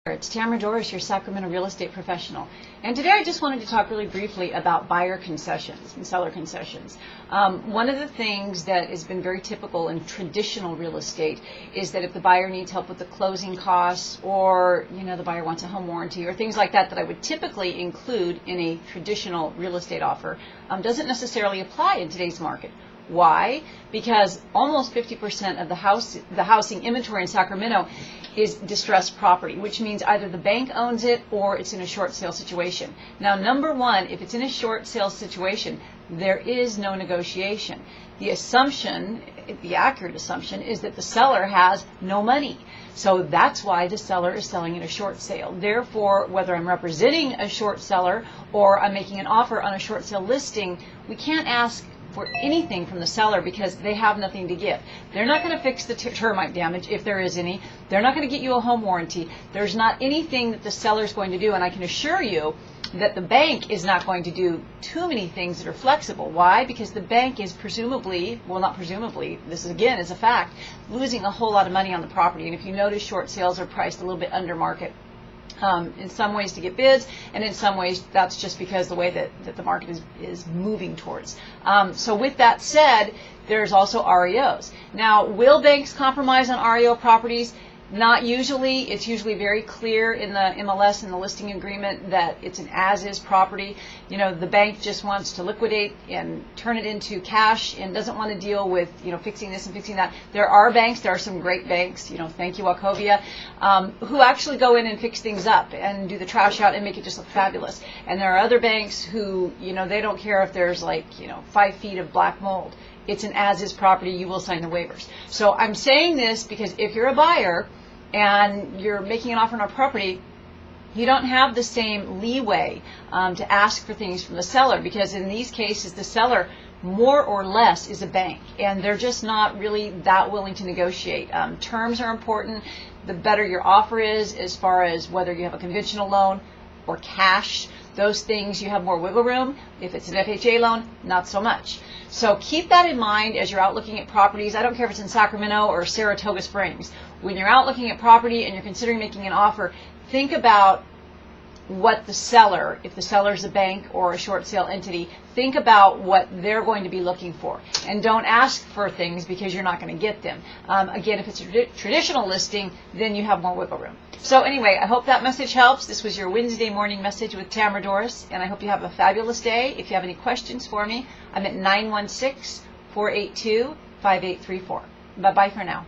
It's Tamara Doris, your Sacramento real estate professional. And today I just wanted to talk really briefly about buyer concessions and seller concessions. One of the things that has been very typical in traditional real estate is that if the buyer needs help with the closing costs, or the buyer wants a home warranty or things like that that I would typically include in a traditional real estate offer, doesn't necessarily apply in today's market. Why? Because almost 50% of the housing inventory in Sacramento is distressed property, which means either the bank owns it or it's in a short sale situation. Now, number one, if it's in a short sale situation, there is no negotiation. The assumption, the accurate assumption, is that the seller has no money. So that's why the seller is selling in a short sale. Therefore, whether I'm representing a short seller or I'm making an offer on a short sale listing, we can't ask for anything from the seller because they have nothing to give. They're not going to fix the termite damage if there is any. They're not going to get you a home warranty. There's not anything that the seller is going to do, and I can assure you that the bank is not going to do too many things that are flexible. Why? Because the bank is presumably, well, not presumably, this is again is a fact, losing a whole lot of money on the property. And if you notice, short sales are priced a little bit under market. In some ways to get bids, and in some ways that's just because the way that the market is moving towards. So with that said, there's also REOs. Now, will banks compromise on REO properties? Not usually. It's usually very clear in the MLS and the listing agreement that it's an as-is property. The bank just wants to liquidate and turn it into cash and doesn't want to deal with, fixing this and fixing that. There are banks, there are some great banks, thank you, Wachovia, who actually go in and fix things up and do the trash out and make it just look fabulous. And there are other banks who, they don't care if there's 5 feet of black mold. It's an as-is property. You will sign the waivers. So I'm saying this because if you're a buyer and you're making an offer on a property, you don't have the same leeway to ask for things from the seller, because in these cases the seller more or less is a bank and they're just not really that willing to negotiate. Terms are important. The better your offer is, as far as whether you have a conventional loan or cash, those things you have more wiggle room. If it's an FHA loan, not so much. So keep that in mind as you're out looking at properties. I don't care if it's in Sacramento or Saratoga Springs. When you're out looking at property and you're considering making an offer, think about what the seller, if the seller is a bank or a short sale entity, think about what they're going to be looking for. And don't ask for things because you're not going to get them. Again, if it's a traditional listing, then you have more wiggle room. So anyway, I hope that message helps. This was your Wednesday morning message with Tamara Doris, and I hope you have a fabulous day. If you have any questions for me, I'm at 916-482-5834. Bye-bye for now.